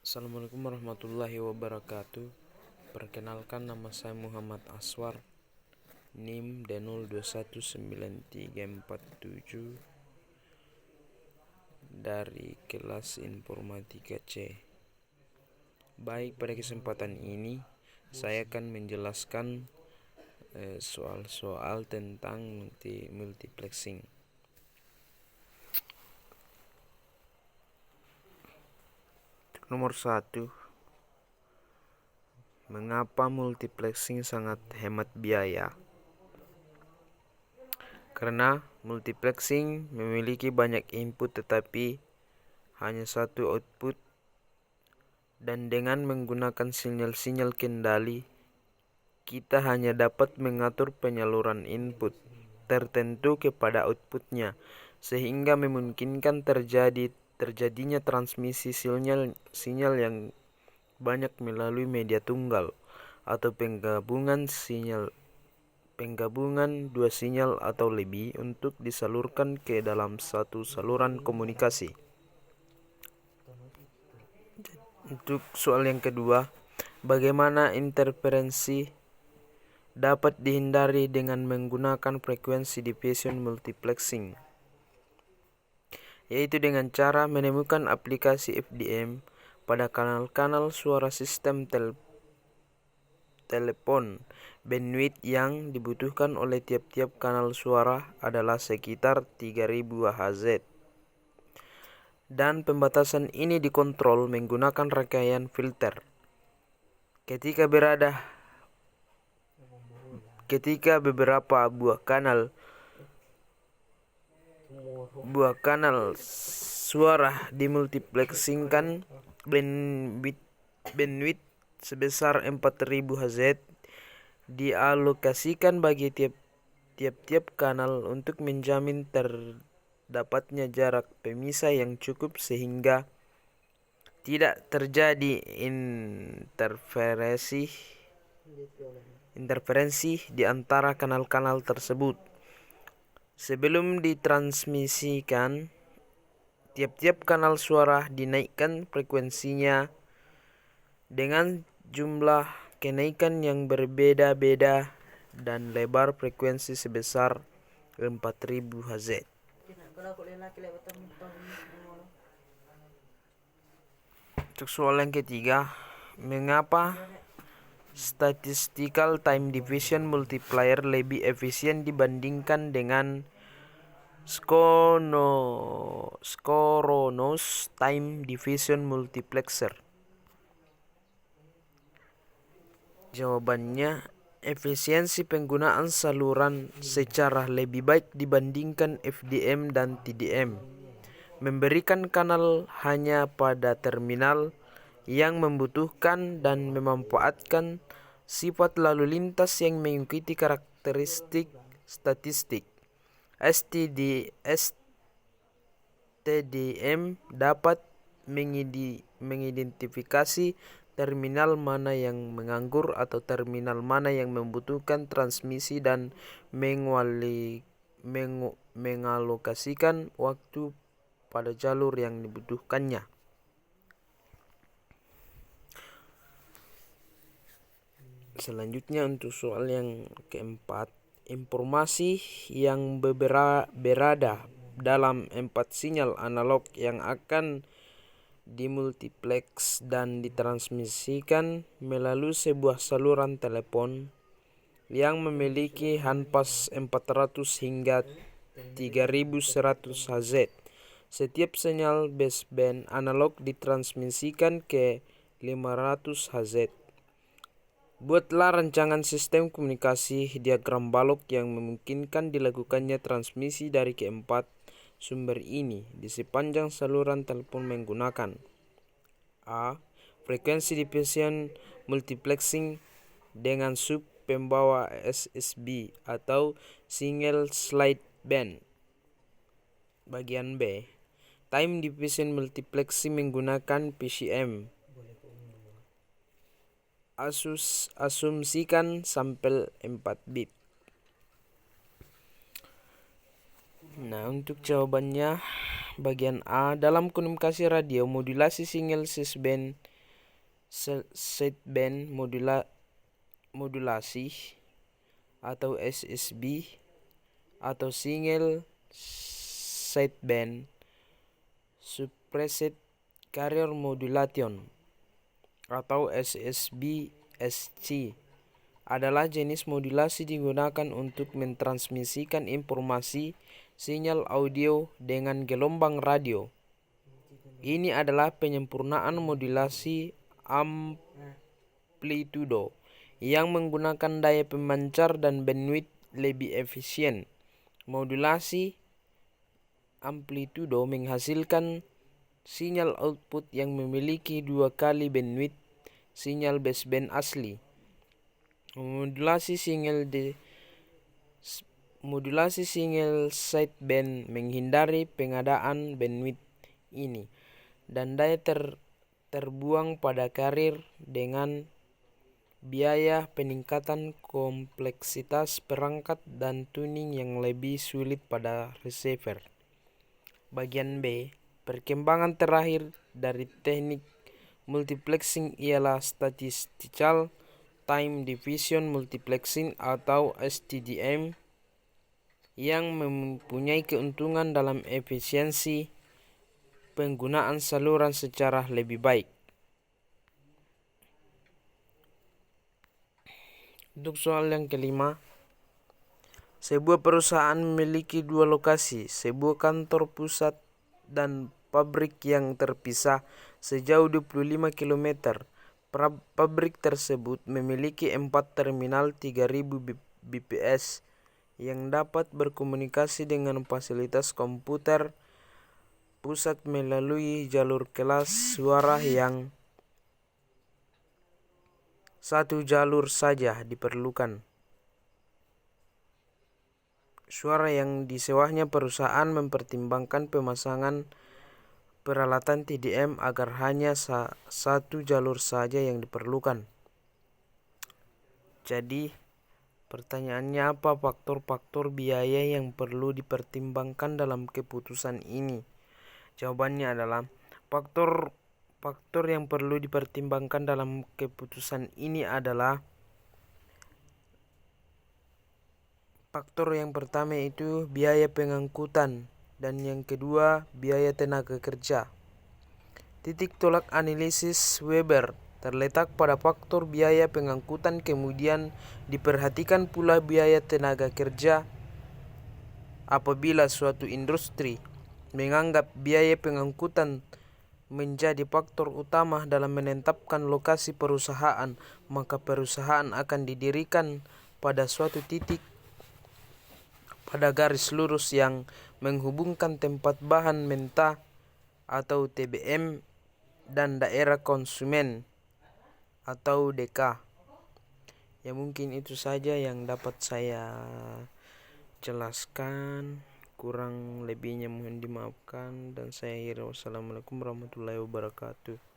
Assalamualaikum warahmatullahi wabarakatuh. Perkenalkan, nama saya Muhammad Aswar, NIM D021937 dari kelas Informatika C. Baik, pada kesempatan ini saya akan menjelaskan soal-soal tentang multiplexing. Nomor 1. Mengapa multiplexing sangat hemat biaya? Karena multiplexing memiliki banyak input tetapi hanya satu output, dan dengan menggunakan sinyal-sinyal kendali, kita hanya dapat mengatur penyaluran input tertentu kepada outputnya, sehingga memungkinkan terjadinya transmisi sinyal yang banyak melalui media tunggal atau penggabungan dua sinyal atau lebih untuk disalurkan ke dalam satu saluran komunikasi. Untuk soal yang kedua, bagaimana interferensi dapat dihindari dengan menggunakan frekuensi diffusion multiplexing, yaitu dengan cara menemukan aplikasi FDM pada kanal-kanal suara sistem telepon. Bandwidth yang dibutuhkan oleh tiap-tiap kanal suara adalah sekitar 3000 Hz. Dan pembatasan ini dikontrol menggunakan rangkaian filter. Ketika beberapa buah kanal suara dimultiplexingkan, bandwidth sebesar 4000 Hz dialokasikan bagi tiap-tiap kanal untuk menjamin terdapatnya jarak pemisah yang cukup sehingga tidak terjadi interferensi di antara kanal-kanal tersebut. Sebelum ditransmisikan, tiap-tiap kanal suara dinaikkan frekuensinya dengan jumlah kenaikan yang berbeda-beda dan lebar frekuensi sebesar 4000 Hz. Untuk soal yang ketiga, mengapa statistical time division multiplier lebih efisien dibandingkan dengan synchronous time division multiplexer? Jawabannya, efisiensi penggunaan saluran secara lebih baik dibandingkan FDM dan TDM memberikan kanal hanya pada terminal yang membutuhkan dan memanfaatkan sifat lalu lintas yang mengikuti karakteristik statistik. STDM dapat mengidentifikasi terminal mana yang menganggur atau terminal mana yang membutuhkan transmisi dan mengalokasikan waktu pada jalur yang dibutuhkannya. Selanjutnya, untuk soal yang keempat, informasi yang berada dalam 4 sinyal analog yang akan dimultiplex dan ditransmisikan melalui sebuah saluran telepon yang memiliki handpas 400 hingga 3100 Hz. Setiap sinyal baseband analog ditransmisikan ke 500 Hz. Buatlah rancangan sistem komunikasi diagram balok yang memungkinkan dilakukannya transmisi dari keempat sumber ini di sepanjang saluran telepon menggunakan: A. Frekuensi diffusion multiplexing dengan sub pembawa SSB atau single slide band. Bagian B. Time diffusion multiplexing menggunakan PCM. Asumsikan sampel 4 bit. Untuk jawabannya, bagian A, dalam komunikasi radio, modulasi sinyal cisband sideband modulasi atau SSB atau single sideband suppressed carrier modulation atau SSB-SC adalah jenis modulasi digunakan untuk mentransmisikan informasi sinyal audio dengan gelombang radio. Ini adalah penyempurnaan modulasi amplitudo yang menggunakan daya pemancar dan bandwidth lebih efisien. Modulasi amplitudo menghasilkan sinyal output yang memiliki 2 kali bandwidth sinyal baseband asli. Modulasi single sideband menghindari pengadaan bandwidth ini dan daya terbuang pada carrier dengan biaya peningkatan kompleksitas perangkat dan tuning yang lebih sulit pada receiver. Bagian B, perkembangan terakhir dari teknik multiplexing ialah statistical time division multiplexing atau STDM yang mempunyai keuntungan dalam efisiensi penggunaan saluran secara lebih baik. Untuk soal yang kelima, sebuah perusahaan memiliki 2 lokasi, sebuah kantor pusat dan pabrik yang terpisah sejauh 25 km. Pabrik tersebut memiliki 4 terminal 3000 bps yang dapat berkomunikasi dengan fasilitas komputer pusat melalui jalur kelas suara yang satu jalur saja diperlukan. Suara yang disewanya perusahaan mempertimbangkan pemasangan peralatan TDM agar hanya satu jalur saja yang diperlukan. Jadi, pertanyaannya apa faktor-faktor biaya yang perlu dipertimbangkan dalam keputusan ini? Jawabannya adalah faktor yang perlu dipertimbangkan dalam keputusan ini adalah faktor yang pertama itu biaya pengangkutan dan yang kedua biaya tenaga kerja. Titik tolak analisis Weber terletak pada faktor biaya pengangkutan, kemudian diperhatikan pula biaya tenaga kerja. Apabila suatu industri menganggap biaya pengangkutan menjadi faktor utama dalam menetapkan lokasi perusahaan, maka perusahaan akan didirikan pada suatu titik pada garis lurus yang menghubungkan tempat bahan mentah atau TBM dan daerah konsumen atau DK. Ya mungkin itu saja yang dapat saya jelaskan. Kurang lebihnya mohon dimaafkan dan saya akhiri. Wassalamualaikum warahmatullahi wabarakatuh.